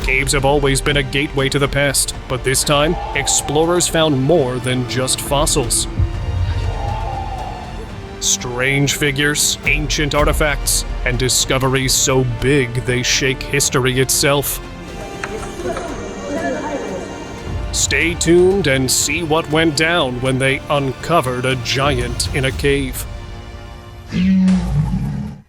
Caves have always been a gateway to the past, but this time, explorers found more than just fossils. Strange figures, ancient artifacts, and discoveries so big they shake history itself. Stay tuned and see what went down when they uncovered a giant in a cave.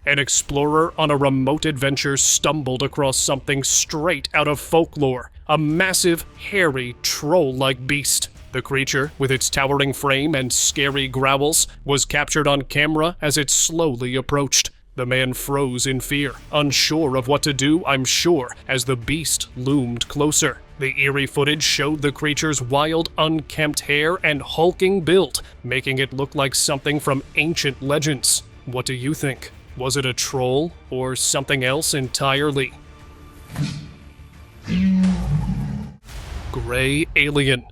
An explorer on a remote adventure stumbled across something straight out of folklore, a massive, hairy, troll-like beast. The creature, with its towering frame and scary growls, was captured on camera as it slowly approached. The man froze in fear, unsure of what to do, I'm sure, as the beast loomed closer. The eerie footage showed the creature's wild, unkempt hair and hulking build, making it look like something from ancient legends. What do you think? Was it a troll or something else entirely? Gray Alien.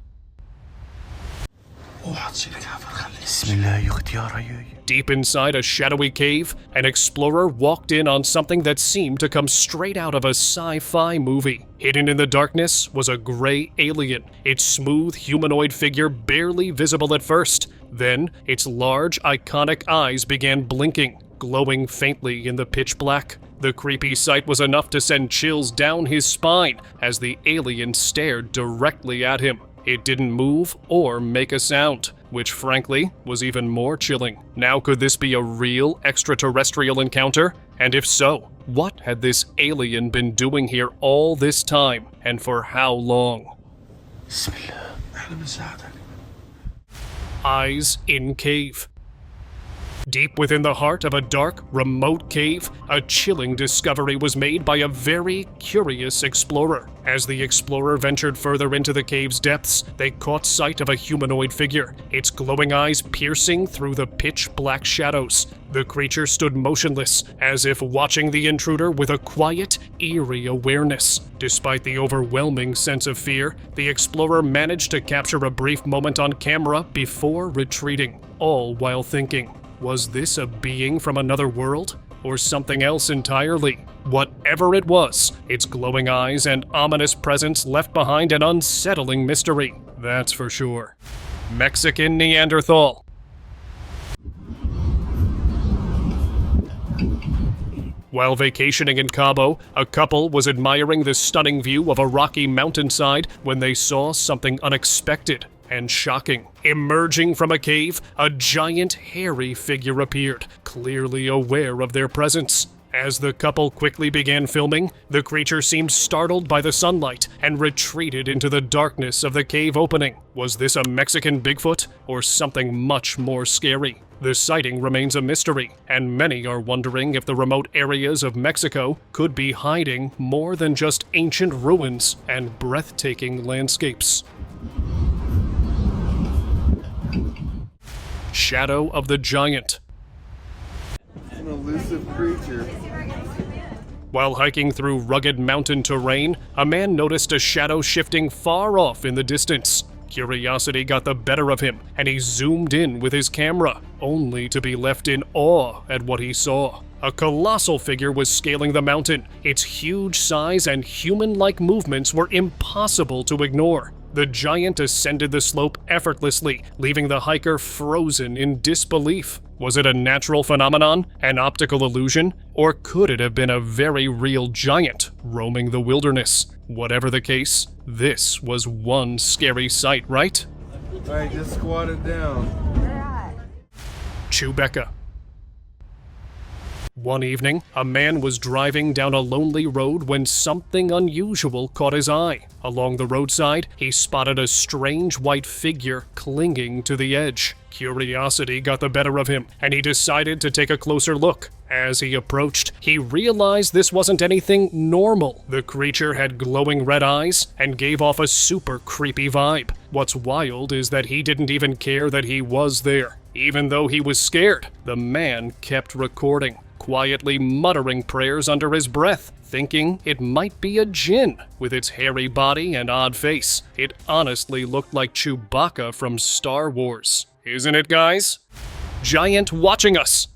Deep inside a shadowy cave, an explorer walked in on something that seemed to come straight out of a sci-fi movie. Hidden in the darkness was a gray alien, its smooth humanoid figure barely visible at first. Then, its large, iconic eyes began blinking, glowing faintly in the pitch black. The creepy sight was enough to send chills down his spine as the alien stared directly at him. It didn't move or make a sound, which frankly was even more chilling. Now, could this be a real extraterrestrial encounter? And if so, what had this alien been doing here all this time, and for how long? Eyes in cave. Deep within the heart of a dark, remote cave, a chilling discovery was made by a very curious explorer. As the explorer ventured further into the cave's depths, they caught sight of a humanoid figure, its glowing eyes piercing through the pitch-black shadows. The creature stood motionless, as if watching the intruder with a quiet, eerie awareness. Despite the overwhelming sense of fear, the explorer managed to capture a brief moment on camera before retreating, all while thinking, was this a being from another world, or something else entirely? Whatever it was, its glowing eyes and ominous presence left behind an unsettling mystery, that's for sure. Mexican Neanderthal. While vacationing in Cabo, a couple was admiring the stunning view of a rocky mountainside when they saw something unexpected and shocking. Emerging from a cave, a giant hairy figure appeared, clearly aware of their presence. As the couple quickly began filming, the creature seemed startled by the sunlight and retreated into the darkness of the cave opening. Was this a Mexican Bigfoot or something much more scary? The sighting remains a mystery, and many are wondering if the remote areas of Mexico could be hiding more than just ancient ruins and breathtaking landscapes. Shadow of the Giant. An elusive creature. While hiking through rugged mountain terrain, a man noticed a shadow shifting far off in the distance. Curiosity got the better of him, and he zoomed in with his camera, only to be left in awe at what he saw. A colossal figure was scaling the mountain. Its huge size and human-like movements were impossible to ignore. The giant ascended the slope effortlessly, leaving the hiker frozen in disbelief. Was it a natural phenomenon, an optical illusion, or could it have been a very real giant roaming the wilderness? Whatever the case, this was one scary sight, right? Alright, just squat it down. Chewbacca. One evening, a man was driving down a lonely road when something unusual caught his eye. Along the roadside, he spotted a strange white figure clinging to the edge. Curiosity got the better of him, and he decided to take a closer look. As he approached, he realized this wasn't anything normal. The creature had glowing red eyes and gave off a super creepy vibe. What's wild is that he didn't even care that he was there. Even though he was scared, the man kept recording, quietly muttering prayers under his breath, thinking it might be a djinn. With its hairy body and odd face, it honestly looked like Chewbacca from Star Wars. Isn't it, guys? Giant watching us!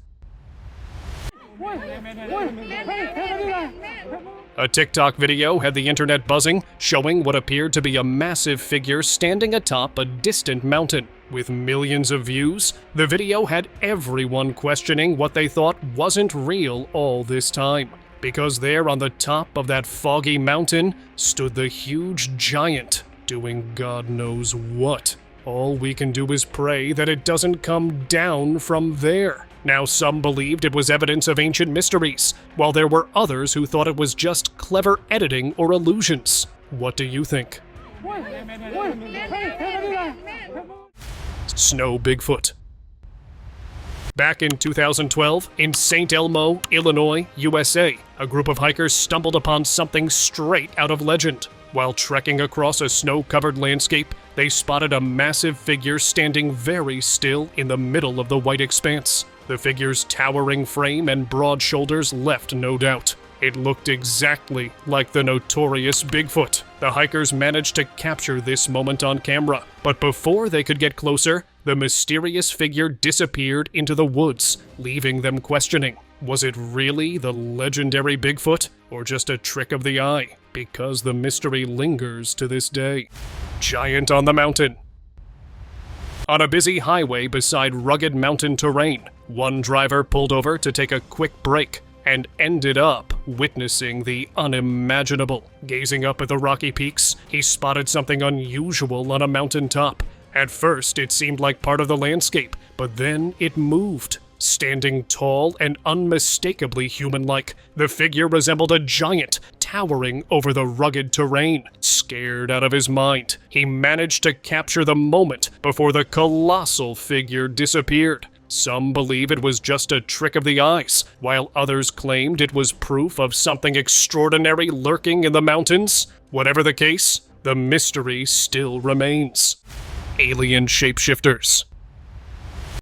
A TikTok video had the internet buzzing, showing what appeared to be a massive figure standing atop a distant mountain. With millions of views, the video had everyone questioning what they thought wasn't real all this time. Because there on the top of that foggy mountain stood the huge giant, doing God knows what. All we can do is pray that it doesn't come down from there. Now, some believed it was evidence of ancient mysteries, while there were others who thought it was just clever editing or illusions. What do you think? Snow Bigfoot. Back in 2012, in St. Elmo, Illinois, USA, a group of hikers stumbled upon something straight out of legend. While trekking across a snow-covered landscape, they spotted a massive figure standing very still in the middle of the white expanse. The figure's towering frame and broad shoulders left no doubt. It looked exactly like the notorious Bigfoot. The hikers managed to capture this moment on camera, but before they could get closer, the mysterious figure disappeared into the woods, leaving them questioning. Was it really the legendary Bigfoot, or just a trick of the eye? Because the mystery lingers to this day. Giant on the mountain. On a busy highway beside rugged mountain terrain, one driver pulled over to take a quick break and ended up witnessing the unimaginable. Gazing up at the rocky peaks, he spotted something unusual on a mountaintop. At first, it seemed like part of the landscape, but then it moved. Standing tall and unmistakably human-like, the figure resembled a giant, towering over the rugged terrain. Scared out of his mind, he managed to capture the moment before the colossal figure disappeared. Some believe it was just a trick of the eyes, while others claimed it was proof of something extraordinary lurking in the mountains. Whatever the case, the mystery still remains. Alien shapeshifters.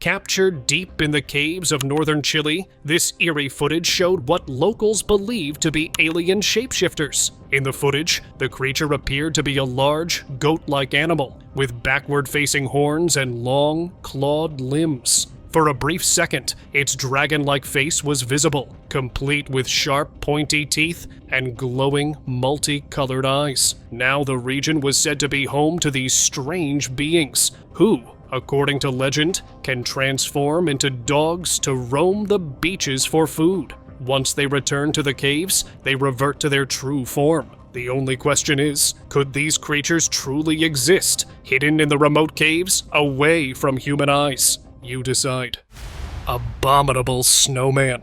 Captured deep in the caves of northern Chile, this eerie footage showed what locals believed to be alien shapeshifters. In the footage, the creature appeared to be a large, goat-like animal, with backward-facing horns and long, clawed limbs. For a brief second, its dragon-like face was visible, complete with sharp, pointy teeth and glowing, multicolored eyes. Now the region was said to be home to these strange beings, who, according to legend, can transform into dogs to roam the beaches for food. Once they return to the caves, they revert to their true form. The only question is, could these creatures truly exist, hidden in the remote caves, away from human eyes? You decide. Abominable snowman.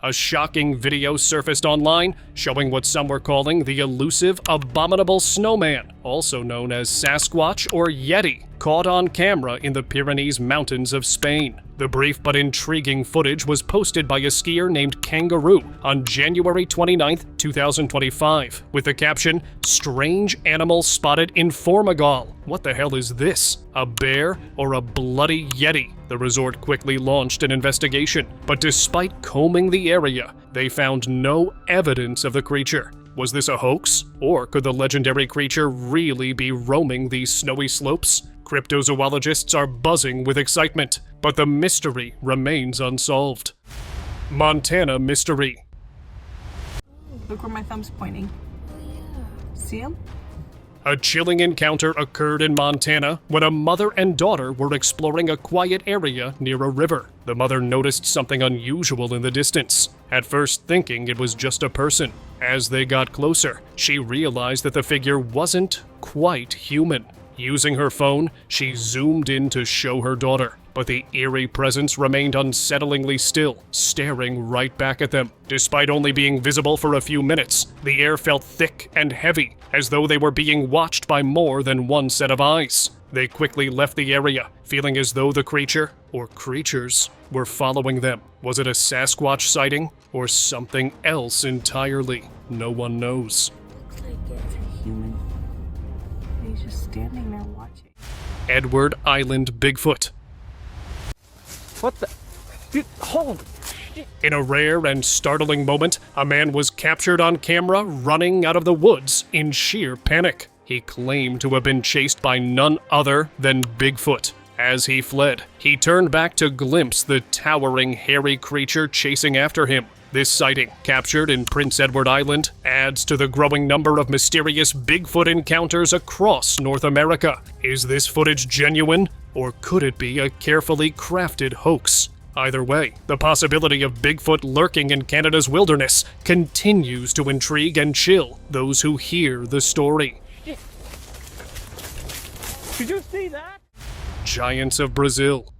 A shocking video surfaced online showing what some were calling the elusive abominable snowman, also known as Sasquatch or Yeti, caught on camera in the Pyrenees Mountains of Spain. The brief but intriguing footage was posted by a skier named Kangaroo on January 29, 2025, with the caption, "Strange animal spotted in Formigal. What the hell is this? A bear or a bloody Yeti?" The resort quickly launched an investigation, but despite combing the area, they found no evidence of the creature. Was this a hoax? Or could the legendary creature really be roaming these snowy slopes? Cryptozoologists are buzzing with excitement, but the mystery remains unsolved. Montana mystery. Look where my thumb's pointing. See him? A chilling encounter occurred in Montana when a mother and daughter were exploring a quiet area near a river. The mother noticed something unusual in the distance, at first thinking it was just a person. As they got closer, she realized that the figure wasn't quite human. Using her phone, she zoomed in to show her daughter, but the eerie presence remained unsettlingly still, staring right back at them. Despite only being visible for a few minutes, the air felt thick and heavy, as though they were being watched by more than one set of eyes. They quickly left the area, feeling as though the creature, or creatures, were following them. Was it a Sasquatch sighting, or something else entirely? No one knows. Looks like it's a human. He's just standing there watching. Edward Island Bigfoot. What the? Dude, hold! In a rare and startling moment, a man was captured on camera running out of the woods in sheer panic. He claimed to have been chased by none other than Bigfoot. As he fled, he turned back to glimpse the towering, hairy creature chasing after him. This sighting, captured in Prince Edward Island, adds to the growing number of mysterious Bigfoot encounters across North America. Is this footage genuine, or could it be a carefully crafted hoax? Either way, the possibility of Bigfoot lurking in Canada's wilderness continues to intrigue and chill those who hear the story. Did you see that? Giants of Brazil.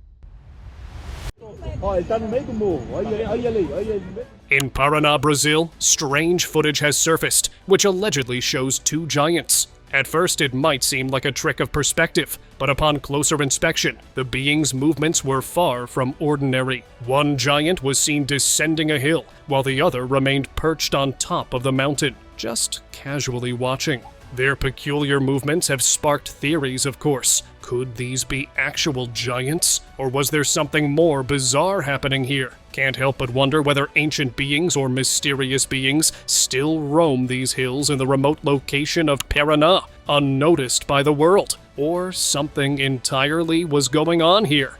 In Paraná, Brazil, strange footage has surfaced, which allegedly shows two giants. At first, it might seem like a trick of perspective, but upon closer inspection, the beings' movements were far from ordinary. One giant was seen descending a hill, while the other remained perched on top of the mountain, just casually watching. Their peculiar movements have sparked theories, of course. Could these be actual giants? Or was there something more bizarre happening here? Can't help but wonder whether ancient beings or mysterious beings still roam these hills in the remote location of Paraná, unnoticed by the world. Or something entirely was going on here.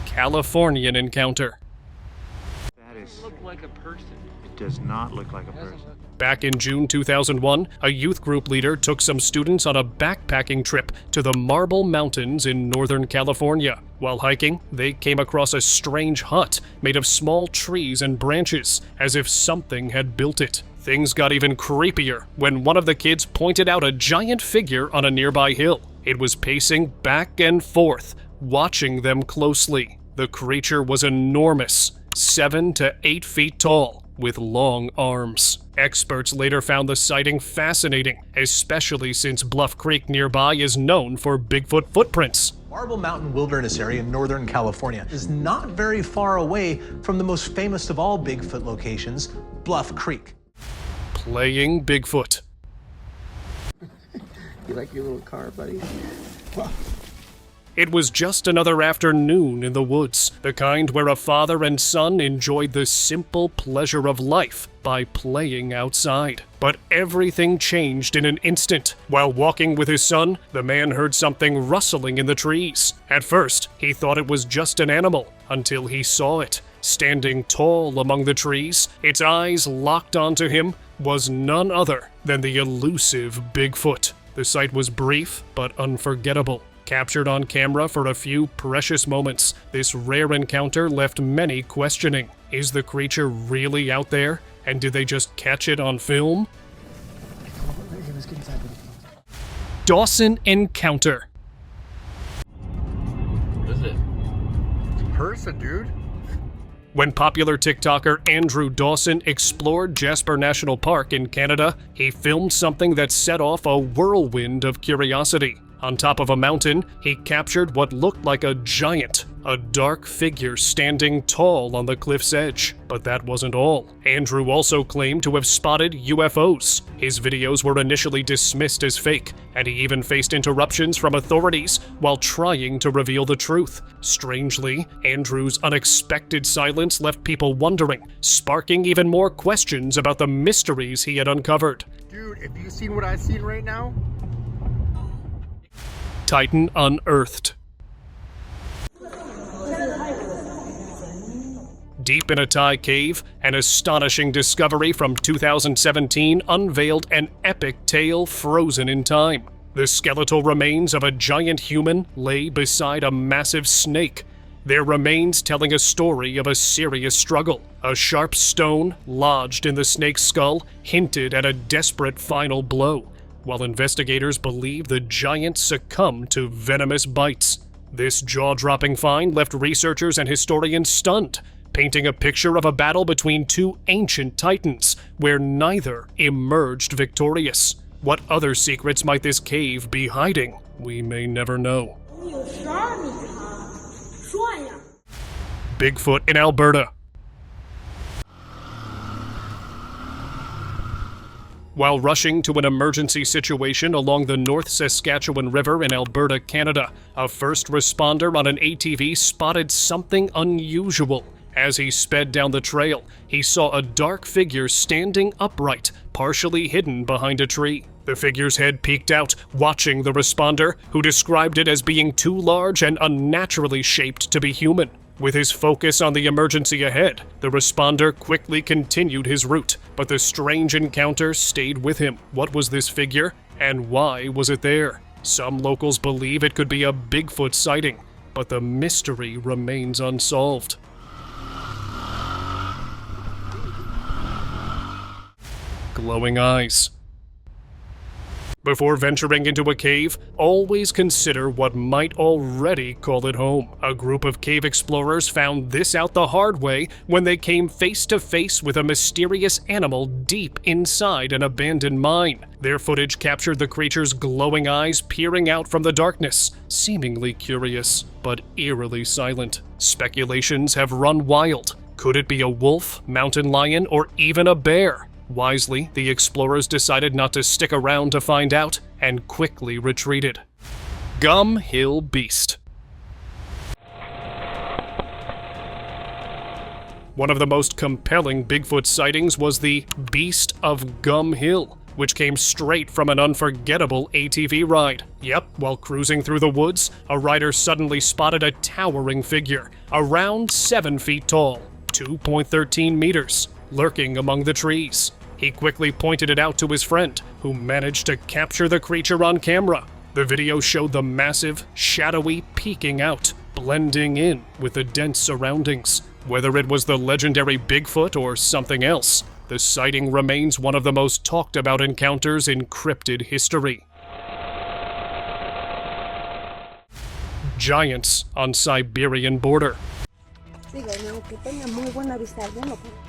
Californian encounter. Look like a person. It does not look like a person. Back in June 2001, a youth group leader took some students on a backpacking trip to the Marble Mountains in Northern California. While hiking, they came across a strange hut made of small trees and branches, as if something had built it. Things got even creepier when one of the kids pointed out a giant figure on a nearby hill. It was pacing back and forth, watching them closely. The creature was enormous, 7 to 8 feet tall, with long arms. Experts later found the sighting fascinating, especially since Bluff Creek nearby is known for Bigfoot footprints. Marble Mountain Wilderness Area in Northern California is not very far away from the most famous of all Bigfoot locations, Bluff Creek. Playing Bigfoot. You like your little car, buddy? It was just another afternoon in the woods, the kind where a father and son enjoyed the simple pleasure of life by playing outside. But everything changed in an instant. While walking with his son, the man heard something rustling in the trees. At first, he thought it was just an animal, until he saw it. Standing tall among the trees, its eyes locked onto him, was none other than the elusive Bigfoot. The sight was brief but unforgettable. Captured on camera for a few precious moments, this rare encounter left many questioning. Is the creature really out there? And did they just catch it on film? Dawson encounter. What is it? It's a person, dude. When popular TikToker Andrew Dawson explored Jasper National Park in Canada, he filmed something that set off a whirlwind of curiosity. On top of a mountain, he captured what looked like a giant, a dark figure standing tall on the cliff's edge. But that wasn't all. Andrew also claimed to have spotted UFOs. His videos were initially dismissed as fake, and he even faced interruptions from authorities while trying to reveal the truth. Strangely, Andrew's unexpected silence left people wondering, sparking even more questions about the mysteries he had uncovered. Dude, if you seen what I seen right now? Titan unearthed. Deep in a Thai cave, an astonishing discovery from 2017 unveiled an epic tale frozen in time. The skeletal remains of a giant human lay beside a massive snake, their remains telling a story of a serious struggle. A sharp stone lodged in the snake's skull hinted at a desperate final blow, while investigators believe the giant succumbed to venomous bites. This jaw-dropping find left researchers and historians stunned, painting a picture of a battle between two ancient titans, where neither emerged victorious. What other secrets might this cave be hiding? We may never know. Bigfoot in Alberta. While rushing to an emergency situation along the North Saskatchewan River in Alberta, Canada, a first responder on an ATV spotted something unusual. As he sped down the trail, he saw a dark figure standing upright, partially hidden behind a tree. The figure's head peeked out, watching the responder, who described it as being too large and unnaturally shaped to be human. With his focus on the emergency ahead, the responder quickly continued his route, but the strange encounter stayed with him. What was this figure, and why was it there? Some locals believe it could be a Bigfoot sighting, but the mystery remains unsolved. Glowing eyes. Before venturing into a cave, always consider what might already call it home. A group of cave explorers found this out the hard way when they came face to face with a mysterious animal deep inside an abandoned mine. Their footage captured the creature's glowing eyes peering out from the darkness, seemingly curious, but eerily silent. Speculations have run wild. Could it be a wolf, mountain lion, or even a bear? Wisely, the explorers decided not to stick around to find out, and quickly retreated. Gum Hill Beast. One of the most compelling Bigfoot sightings was the Beast of Gum Hill, which came straight from an unforgettable ATV ride. Yep, while cruising through the woods, a rider suddenly spotted a towering figure, around 7 feet tall, 2.13 meters, lurking among the trees. He quickly pointed it out to his friend, who managed to capture the creature on camera. The video showed the massive, shadowy peeking out, blending in with the dense surroundings. Whether it was the legendary Bigfoot or something else, the sighting remains one of the most talked about encounters in cryptid history. Giants on Siberian border.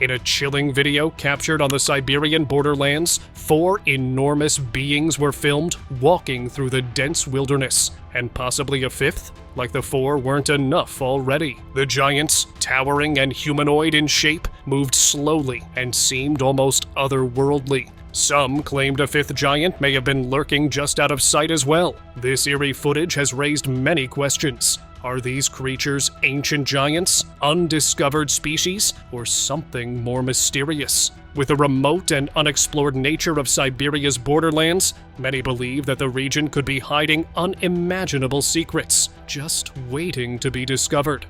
In a chilling video captured on the Siberian borderlands, 4 enormous beings were filmed walking through the dense wilderness, and possibly a 5th? Like the 4 weren't enough already. The giants, towering and humanoid in shape, moved slowly and seemed almost otherworldly. Some claimed a 5th giant may have been lurking just out of sight as well. This eerie footage has raised many questions. Are these creatures ancient giants, undiscovered species, or something more mysterious? With the remote and unexplored nature of Siberia's borderlands, many believe that the region could be hiding unimaginable secrets, just waiting to be discovered.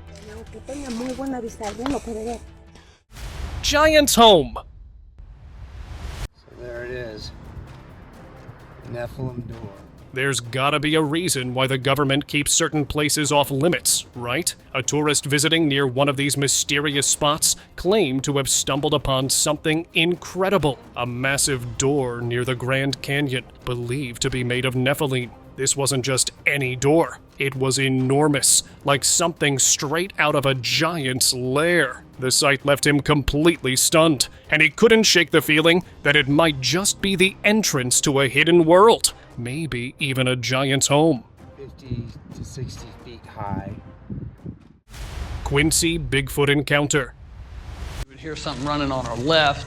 Giant's home. So there it is. Nephilim door. There's gotta be a reason why the government keeps certain places off limits, right? A tourist visiting near one of these mysterious spots claimed to have stumbled upon something incredible. A massive door near the Grand Canyon, believed to be made of Nephilim. This wasn't just any door. It was enormous, like something straight out of a giant's lair. The sight left him completely stunned, and he couldn't shake the feeling that it might just be the entrance to a hidden world. Maybe even a giant's home. 50 to 60 feet high. Quincy Bigfoot encounter. We would hear something running on our left,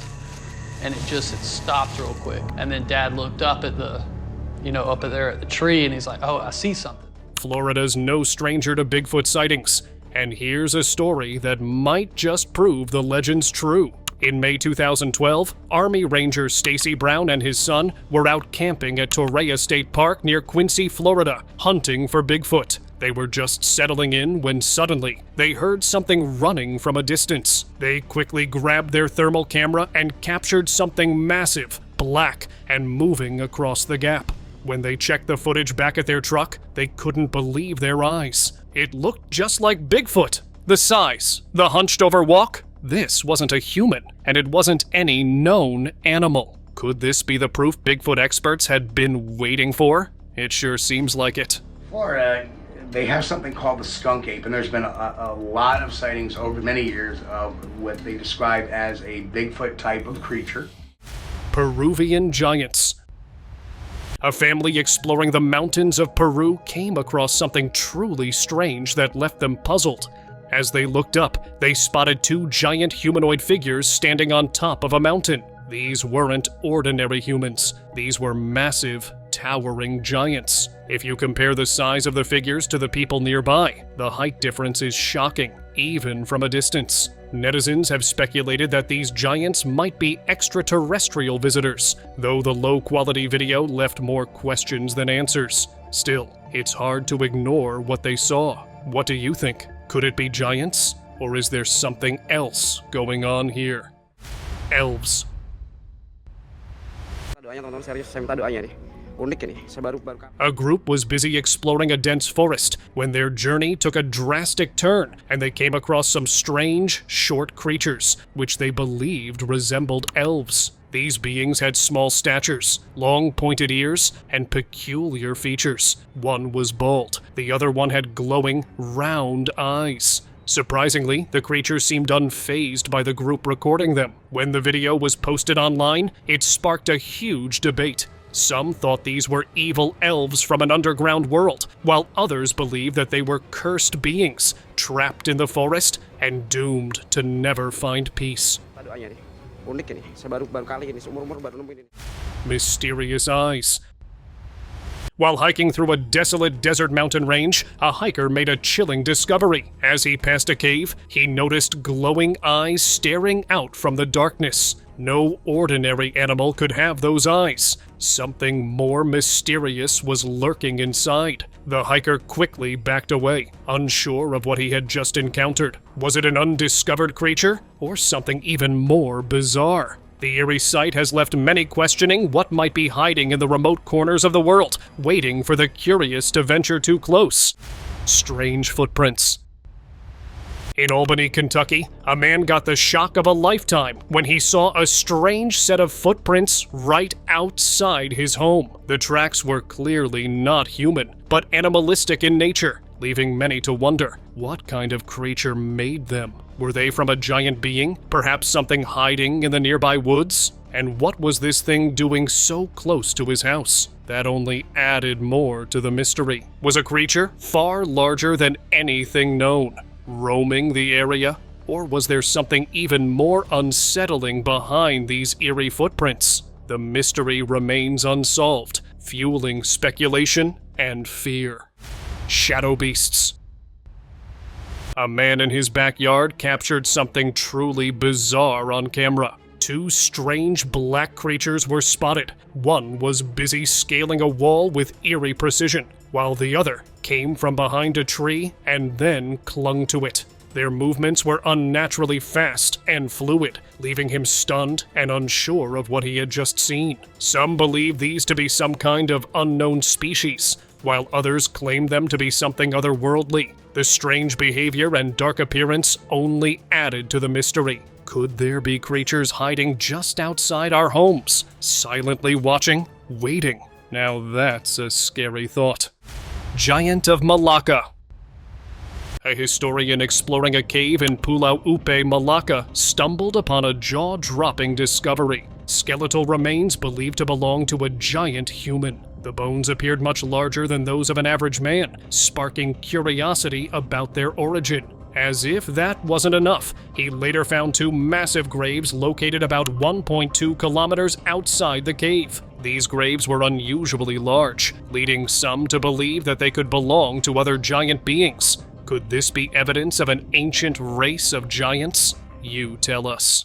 and it stopped real quick. And then Dad looked up at up there at the tree, and he's like, "Oh, I see something." Florida's no stranger to Bigfoot sightings, and here's a story that might just prove the legends true. In May 2012, Army Ranger Stacy Brown and his son were out camping at Torreya State Park near Quincy, Florida, hunting for Bigfoot. They were just settling in when suddenly they heard something running from a distance. They quickly grabbed their thermal camera and captured something massive, black, and moving across the gap. When they checked the footage back at their truck, they couldn't believe their eyes. It looked just like Bigfoot. The size, the hunched-over walk. This wasn't a human, and it wasn't any known animal. Could this be the proof Bigfoot experts had been waiting for? It sure seems like it. Florida, they have something called the skunk ape, and there's been a lot of sightings over many years of what they describe as a Bigfoot type of creature. Peruvian giants. A family exploring the mountains of Peru came across something truly strange that left them puzzled. As they looked up, they spotted 2 giant humanoid figures standing on top of a mountain. These weren't ordinary humans. These were massive, towering giants. If you compare the size of the figures to the people nearby, the height difference is shocking, even from a distance. Netizens have speculated that these giants might be extraterrestrial visitors, though the low-quality video left more questions than answers. Still, it's hard to ignore what they saw. What do you think? Could it be giants? Or is there something else going on here? Elves. A group was busy exploring a dense forest when their journey took a drastic turn and they came across some strange, short creatures, which they believed resembled elves. These beings had small statures, long pointed ears, and peculiar features. One was bald, the other one had glowing, round eyes. Surprisingly, the creatures seemed unfazed by the group recording them. When the video was posted online, it sparked a huge debate. Some thought these were evil elves from an underground world, while others believed that they were cursed beings, trapped in the forest and doomed to never find peace. Mysterious eyes. While hiking through a desolate desert mountain range, a hiker made a chilling discovery. As he passed a cave, he noticed glowing eyes staring out from the darkness. No ordinary animal could have those eyes. Something more mysterious was lurking inside. The hiker quickly backed away, unsure of what he had just encountered. Was it an undiscovered creature, or something even more bizarre? The eerie sight has left many questioning what might be hiding in the remote corners of the world, waiting for the curious to venture too close. Strange footprints. In Albany, Kentucky, a man got the shock of a lifetime when he saw a strange set of footprints right outside his home. The tracks were clearly not human, but animalistic in nature, leaving many to wonder, what kind of creature made them? Were they from a giant being, perhaps something hiding in the nearby woods? And what was this thing doing so close to his house? That only added more to the mystery. Was a creature far larger than anything known roaming the area? Or was there something even more unsettling behind these eerie footprints? The mystery remains unsolved, fueling speculation and fear. Shadow beasts. A man in his backyard captured something truly bizarre on camera. Two strange black creatures were spotted. One was busy scaling a wall with eerie precision, while the other came from behind a tree and then clung to it. Their movements were unnaturally fast and fluid, leaving him stunned and unsure of what he had just seen. Some believe these to be some kind of unknown species, while others claim them to be something otherworldly. The strange behavior and dark appearance only added to the mystery. Could there be creatures hiding just outside our homes, silently watching, waiting? Now that's a scary thought. Giant of Malacca. A historian exploring a cave in Pulau Upe, Malacca, stumbled upon a jaw-dropping discovery. Skeletal remains believed to belong to a giant human. The bones appeared much larger than those of an average man, sparking curiosity about their origin. As if that wasn't enough, he later found two massive graves located about 1.2 kilometers outside the cave. These graves were unusually large, leading some to believe that they could belong to other giant beings. Could this be evidence of an ancient race of giants? You tell us.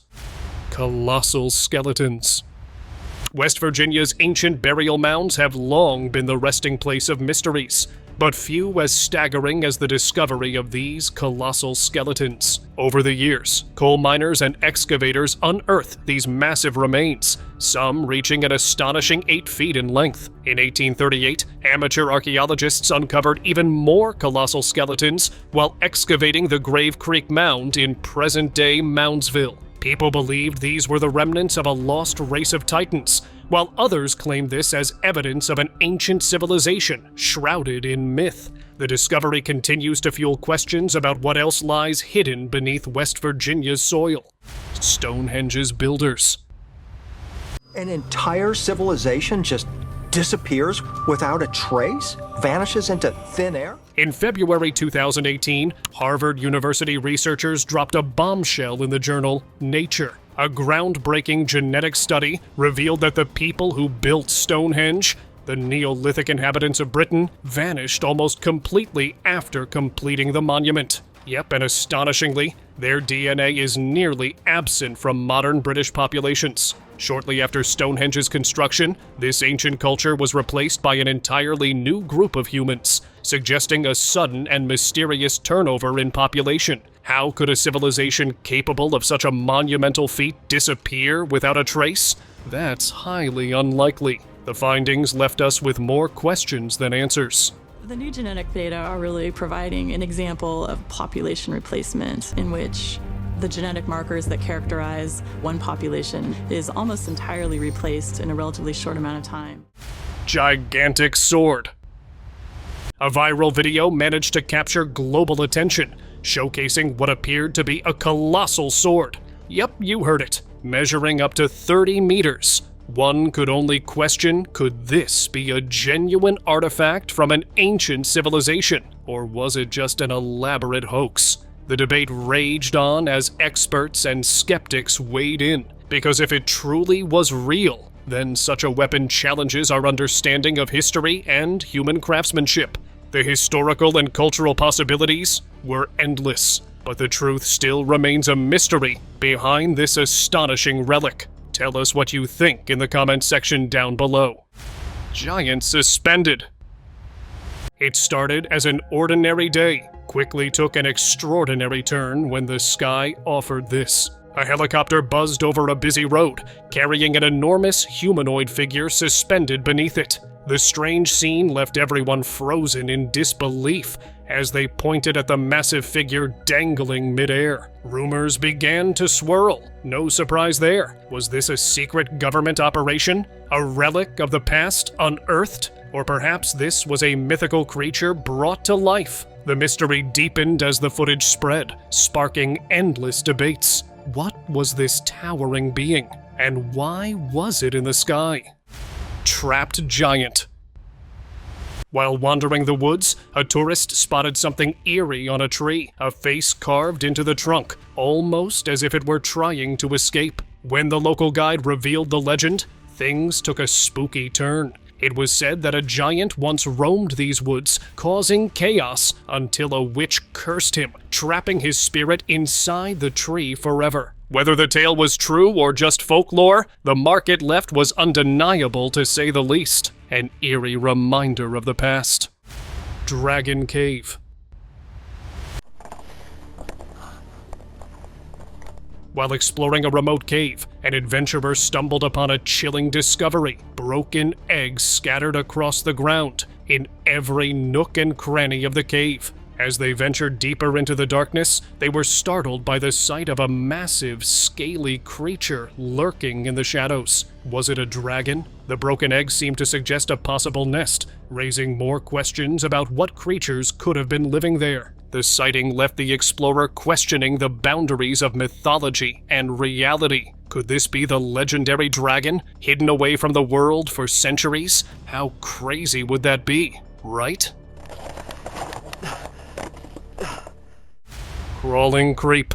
Colossal skeletons. West Virginia's ancient burial mounds have long been the resting place of mysteries, but few as staggering as the discovery of these colossal skeletons. Over the years, coal miners and excavators unearthed these massive remains, some reaching an astonishing 8 feet in length. In 1838, amateur archaeologists uncovered even more colossal skeletons while excavating the Grave Creek Mound in present-day Moundsville. People believed these were the remnants of a lost race of titans, while others claimed this as evidence of an ancient civilization shrouded in myth. The discovery continues to fuel questions about what else lies hidden beneath West Virginia's soil. Stonehenge's builders. An entire civilization just disappears without a trace? Vanishes into thin air? In February 2018, Harvard University researchers dropped a bombshell in the journal Nature. A groundbreaking genetic study revealed that the people who built Stonehenge, the Neolithic inhabitants of Britain, vanished almost completely after completing the monument. Yep, and astonishingly, their DNA is nearly absent from modern British populations. Shortly after Stonehenge's construction, this ancient culture was replaced by an entirely new group of humans, suggesting a sudden and mysterious turnover in population. How could a civilization capable of such a monumental feat disappear without a trace? That's highly unlikely. The findings left us with more questions than answers. The new genetic data are really providing an example of population replacement in which the genetic markers that characterize one population is almost entirely replaced in a relatively short amount of time. Gigantic sword. A viral video managed to capture global attention, showcasing what appeared to be a colossal sword. Yep, you heard it, measuring up to 30 meters. One could only question, could this be a genuine artifact from an ancient civilization, or was it just an elaborate hoax? The debate raged on as experts and skeptics weighed in, because if it truly was real, then such a weapon challenges our understanding of history and human craftsmanship. The historical and cultural possibilities were endless, but the truth still remains a mystery behind this astonishing relic. Tell us what you think in the comment section down below. Giant suspended. It started as an ordinary day, quickly took an extraordinary turn when the sky offered this. A helicopter buzzed over a busy road, carrying an enormous humanoid figure suspended beneath it. The strange scene left everyone frozen in disbelief as they pointed at the massive figure dangling midair. Rumors began to swirl. No surprise there. Was this a secret government operation? A relic of the past unearthed? Or perhaps this was a mythical creature brought to life? The mystery deepened as the footage spread, sparking endless debates. What was this towering being? And why was it in the sky? Trapped giant. While wandering the woods, a tourist spotted something eerie on a tree, a face carved into the trunk, almost as if it were trying to escape. When the local guide revealed the legend, things took a spooky turn. It was said that a giant once roamed these woods, causing chaos until a witch cursed him, trapping his spirit inside the tree forever. Whether the tale was true or just folklore, the mark it left was undeniable to say the least. An eerie reminder of the past. Dragon Cave. While exploring a remote cave, an adventurer stumbled upon a chilling discovery. Broken eggs scattered across the ground, in every nook and cranny of the cave. As they ventured deeper into the darkness, they were startled by the sight of a massive, scaly creature lurking in the shadows. Was it a dragon? The broken eggs seemed to suggest a possible nest, raising more questions about what creatures could have been living there. The sighting left the explorer questioning the boundaries of mythology and reality. Could this be the legendary dragon, hidden away from the world for centuries? How crazy would that be, right? Crawling creep.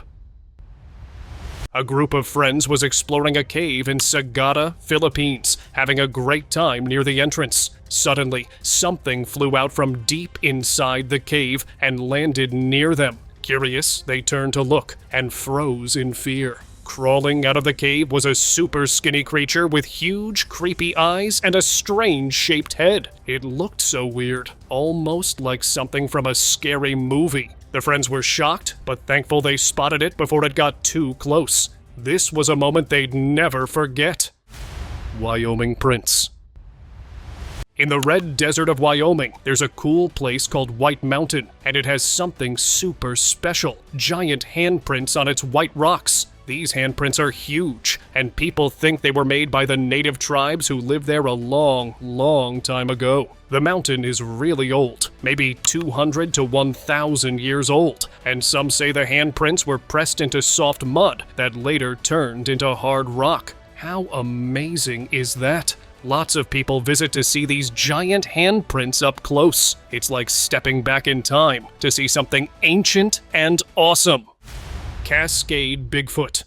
A group of friends was exploring a cave in Sagada, Philippines, having a great time near the entrance. Suddenly, something flew out from deep inside the cave and landed near them. Curious, they turned to look and froze in fear. Crawling out of the cave was a super skinny creature with huge, creepy eyes and a strange-shaped head. It looked so weird, almost like something from a scary movie. The friends were shocked, but thankful they spotted it before it got too close. This was a moment they'd never forget. Wyoming Prince. In the red desert of Wyoming, there's a cool place called White Mountain, and it has something super special. Giant handprints on its white rocks. These handprints are huge, and people think they were made by the native tribes who lived there a long, long time ago. The mountain is really old, maybe 200 to 1,000 years old, and some say the handprints were pressed into soft mud that later turned into hard rock. How amazing is that? Lots of people visit to see these giant handprints up close. It's like stepping back in time to see something ancient and awesome. Cascade Bigfoot.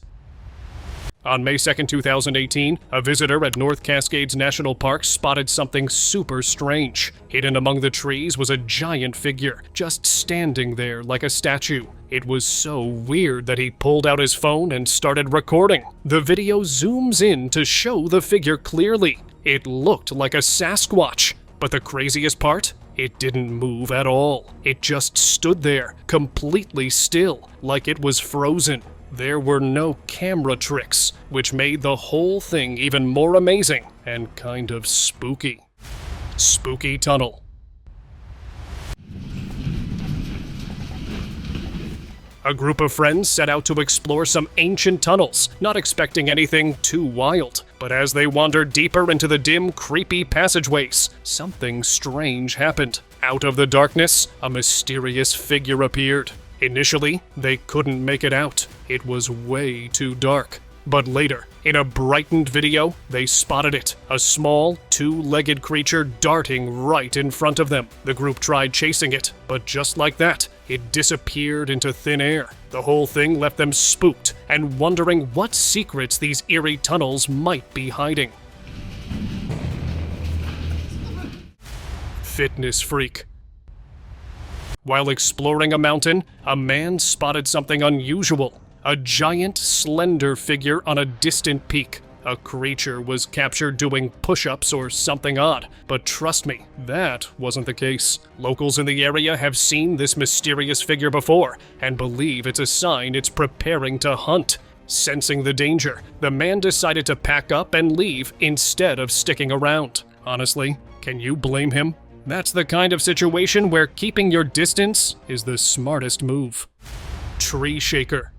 On May 2, 2018, a visitor at North Cascades National Park spotted something super strange. Hidden among the trees was a giant figure, just standing there like a statue. It was so weird that he pulled out his phone and started recording. The video zooms in to show the figure clearly. It looked like a Sasquatch. But the craziest part? It didn't move at all. It just stood there, completely still, like it was frozen. There were no camera tricks, which made the whole thing even more amazing and kind of spooky. Spooky Tunnel. A group of friends set out to explore some ancient tunnels, not expecting anything too wild. But as they wandered deeper into the dim, creepy passageways, something strange happened. Out of the darkness, a mysterious figure appeared. Initially, they couldn't make it out. It was way too dark. But later, in a brightened video, they spotted it, a small, two-legged creature darting right in front of them. The group tried chasing it, but just like that, it disappeared into thin air. The whole thing left them spooked and wondering what secrets these eerie tunnels might be hiding. Fitness freak. While exploring a mountain, a man spotted something unusual. A giant, slender figure on a distant peak. A creature was captured doing push-ups or something odd, but trust me, that wasn't the case. Locals in the area have seen this mysterious figure before and believe it's a sign it's preparing to hunt. Sensing the danger, the man decided to pack up and leave instead of sticking around. Honestly, can you blame him? That's the kind of situation where keeping your distance is the smartest move. Tree shaker.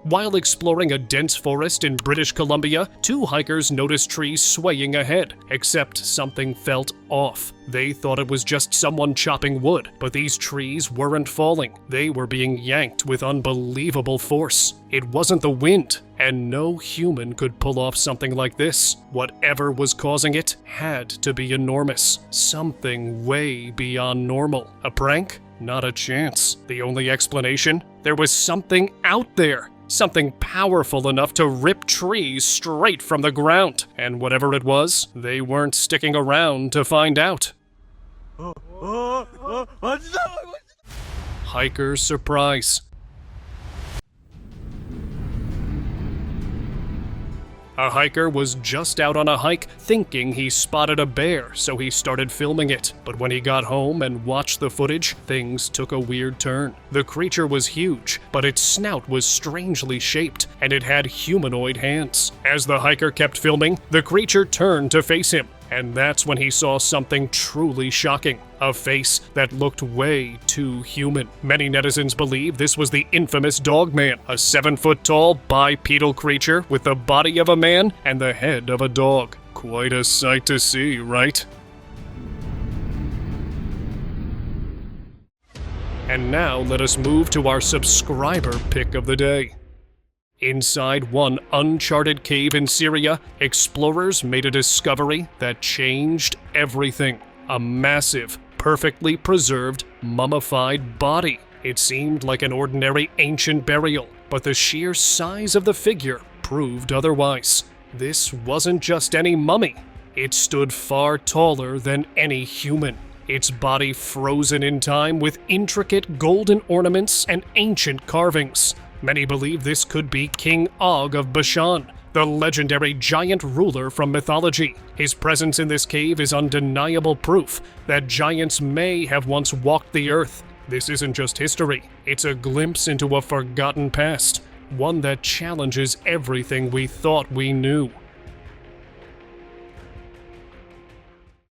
While exploring a dense forest in British Columbia, two hikers noticed trees swaying ahead, except something felt off. They thought it was just someone chopping wood, but these trees weren't falling. They were being yanked with unbelievable force. It wasn't the wind, and no human could pull off something like this. Whatever was causing it had to be enormous. Something way beyond normal. A prank? Not a chance. The only explanation? There was something out there. Something powerful enough to rip trees straight from the ground. And whatever it was, they weren't sticking around to find out. Hiker's surprise. A hiker was just out on a hike thinking he spotted a bear, so he started filming it. But when he got home and watched the footage, things took a weird turn. The creature was huge, but its snout was strangely shaped, and it had humanoid hands. As the hiker kept filming, the creature turned to face him. And that's when he saw something truly shocking. A face that looked way too human. Many netizens believe this was the infamous Dogman, a 7-foot-tall bipedal creature with the body of a man and the head of a dog. Quite a sight to see, right? And now let us move to our subscriber pick of the day. Inside one uncharted cave in Syria, explorers made a discovery that changed everything. A massive, perfectly preserved, mummified body. It seemed like an ordinary ancient burial, but the sheer size of the figure proved otherwise. This wasn't just any mummy. It stood far taller than any human. Its body frozen in time with intricate golden ornaments and ancient carvings. Many believe this could be King Og of Bashan, the legendary giant ruler from mythology. His presence in this cave is undeniable proof that giants may have once walked the earth. This isn't just history, it's a glimpse into a forgotten past, one that challenges everything we thought we knew.